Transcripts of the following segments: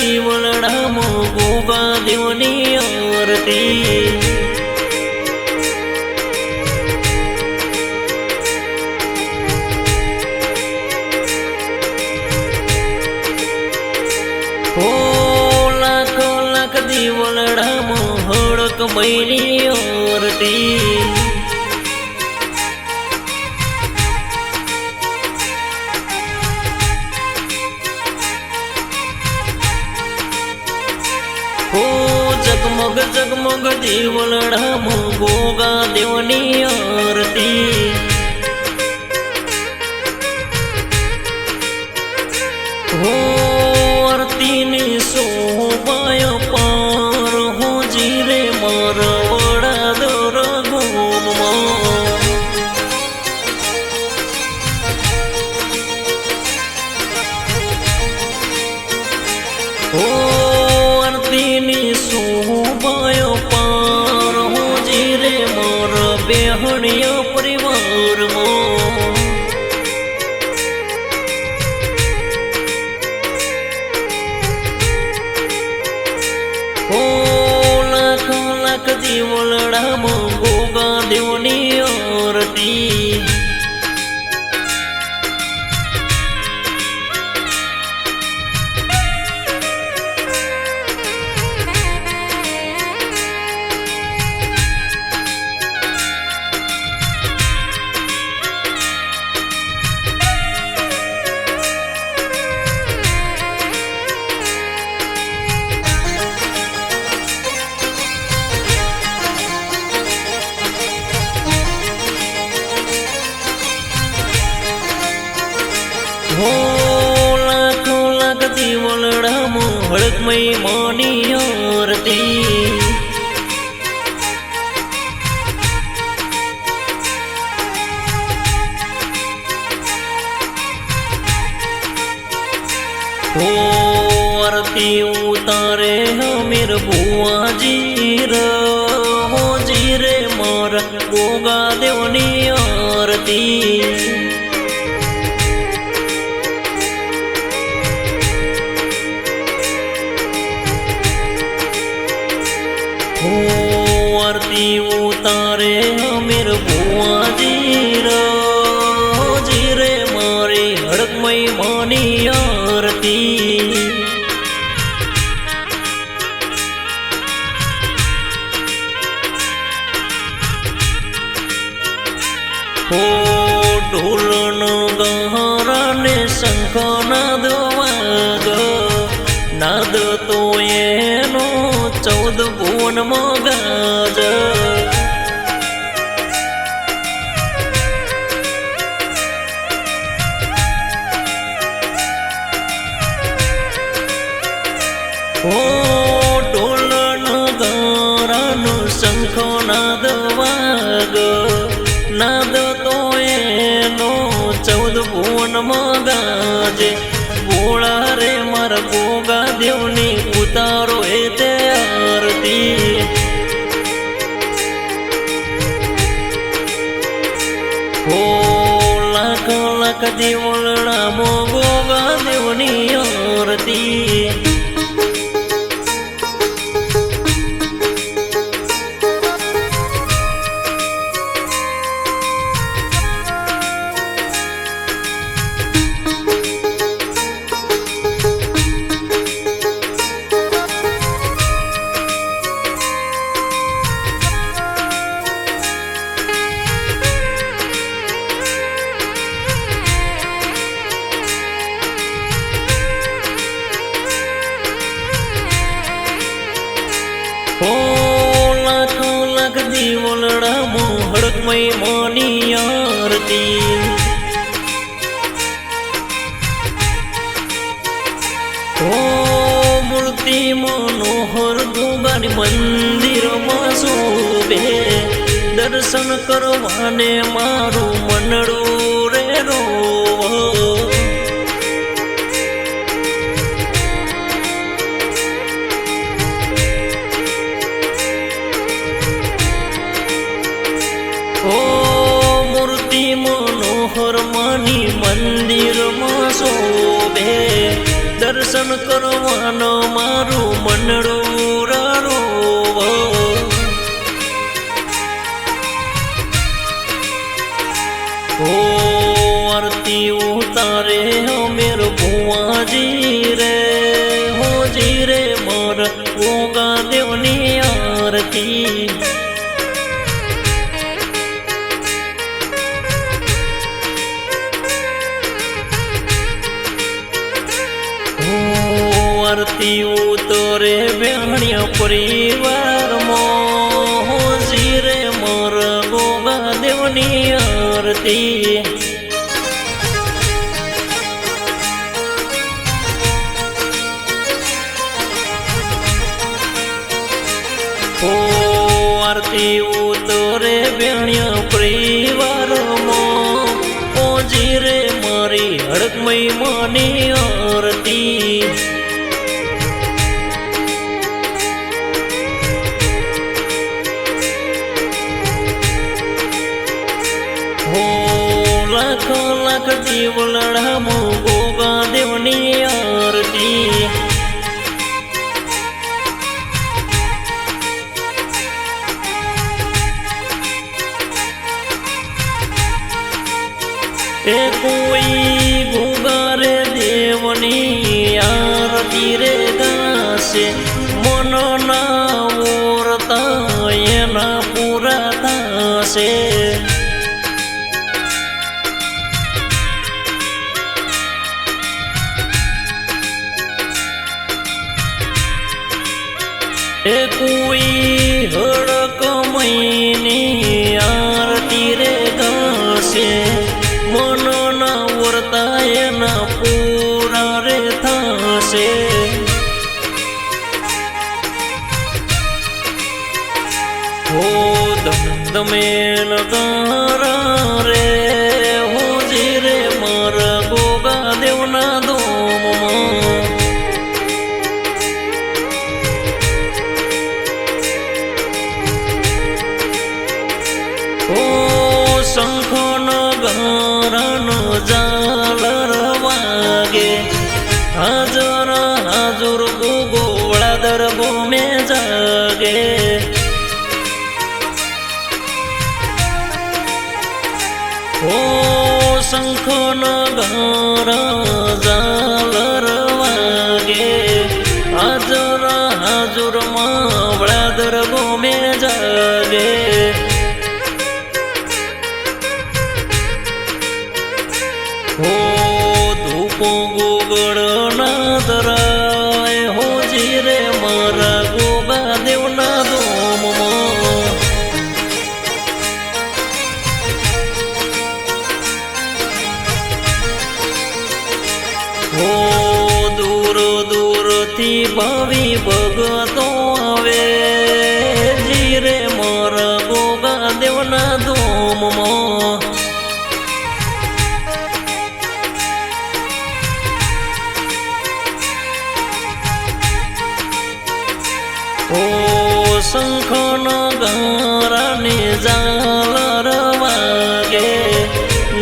દીવલડામાં ગોગા દેવની આરતી ઓ લાખ લાખ દીવલડામાં હડક મૈની આરતી जगमग जगमग દીવલડામાં ગોગા દેવની આરતી હો આરતીની શોભાય પાર હો જીરે મારા વડાદર ગોમમાં હો આરતીની શોભાય પાર હો જીરે મારા બેહણિયા પરિવારમાં ઓ લાખ લાખ દીવલડામાં ગોગા દેવની આરતી હો લાખ લાખ દીવલડામાં હડકમય માની આરતી હો આરતી ઉતારે હમીર ભુવાજી હો જીરે મારા ગોગા દેવની આરતી હો આરતી ઉતારે હમીર ભુવાજી જીરે મારી હડકમય માની આરતી હો ઢોલનો ગહારા ને શંખ નાદ વાગ નાદ તો એનો 14 ભુવનમાં ગાજ ઓ ઢોલનો ગહારાનો શંખ નાદ વાગ નાદ તો એનો 14 ભુવનમાં ગાજે ભોળા રે મારા ગોગા દેવની ઉતારો એ તે આરતી હો લાખ લાખ દીવલડામાં ગોગા દેવની આરતી ઓ લાખ લાખ દીવલડામાં હડકમય માની આરતી ઓ મૂર્તિ મનોહર ગોગાની મંદિરમાં શોભે દર્શન કરવાને મારું મનડું રે રોવ ઓ મૂર્તિ મનોહર માની મંદિરમાં શોભે દર્શન દર્શન કરવાનો મારું મનડું રારોવ ઓ આરતી ઉતારે અમેર ભુવાજી રે હોજી રે મોર ગોગા દેવની આરતી આરતી ઉતરે બેહણિયા પરિવારમાં હોજી રે મોર ગોગા દેવની આરતી ઓ આરતી ઉતરે બેહણિયા પરિવારમાં હોજી રે મારી હડકમય માની આરતી લાખ લાખ દીવલડામો ગોગા દેવની આરતી એ કોઈ ગોગા રે દેવની આરતી રે ગાશે મન ના ઓરતા એના પૂરા થશે એ કોઈ હડકમયની આરતી રે ગાશે મન ના વર્તા એના પૂરા રે થશે હો તમે નગારા રે હોજી રે મારા ગોગા દેવના દોમમાં શંખન ગારણ ઝાલર વાગે હાજર હાજુર ગોગોળા દરબો મે જાગે ઓ શંખન ગારણ ઝાલર વાગે હાજર હાજુર માવળા દરબો મે જાગે હો ધૂપો ગોગળ ના ધરાય હોજી રે મારા ગોગા દેવના દોમમાં હો દૂર દૂરથી ભાવિ ભગતો આવે જી રે મારા ગોગા દેવના દોમમાં ઓ શંખન ગારાને ઝાલર વાગે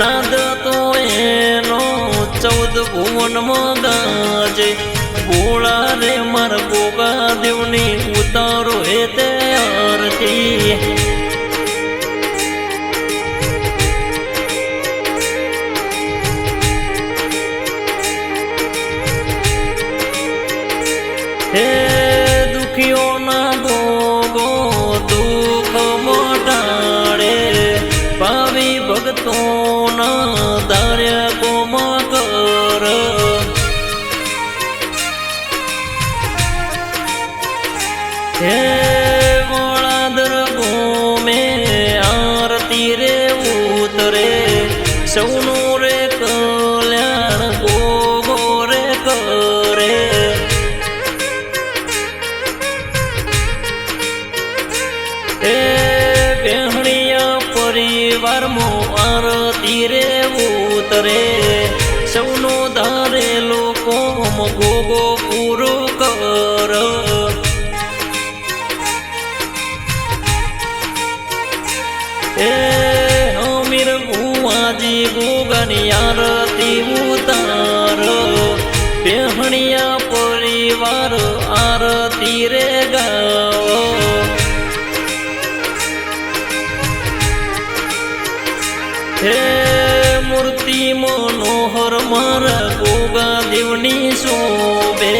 નાદ તો એનો 14 ભુવનમાં ગાજે ભોળા રે માર ગોગા દેવની ઉતારો હે તે આરતી હે દુખિયોના ગોગો દુઃખ મોટાડે ભાવિ ભક્તોના ધાર્યા કોમા કર હે મોળાદર ગોમે આરતી રે ઉતરે સૌનું રે કલ્યાણ ગોગો રે કરે એ બેહણિયા પરિવારમાં આરતી રે ઉતરે સૌનો ધારેલો કોમ ગોગો પૂરો કર એ અમીર ભુવાજી ગોગાની આરતી ઉતાર બેહણિયા બેહણિયા પરિવાર આરતી રે ગાવો હે મૂર્તિ મનોહર મારા ગોગા દેવની શોભે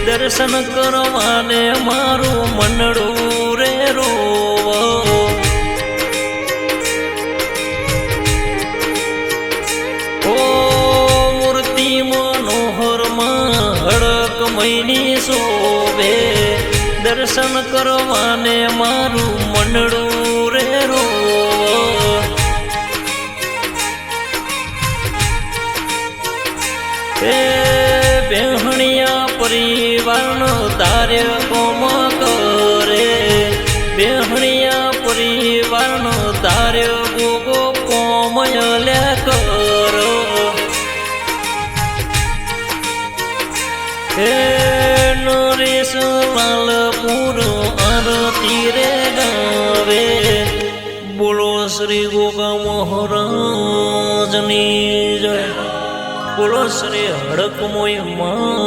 દર્શન કરવાને મારું મનડું રે રોવો ઓ મૂર્તિ મનોહર માં હડક મૈની શોભે દર્શન કરવાને મારું મનડું રે રોવો એ બેહણિયા પરિવારનો તાર્ય કોમ કરે બેહણિયા પરિવારનો તાર્ય ગોગો કોમયલ્યા કરો હે નરેશ લાલપુર આરતી રે ગાવે બોલો શ્રી ગોગા મહારાજની જય બોલો શ્રી હડકમોય માતની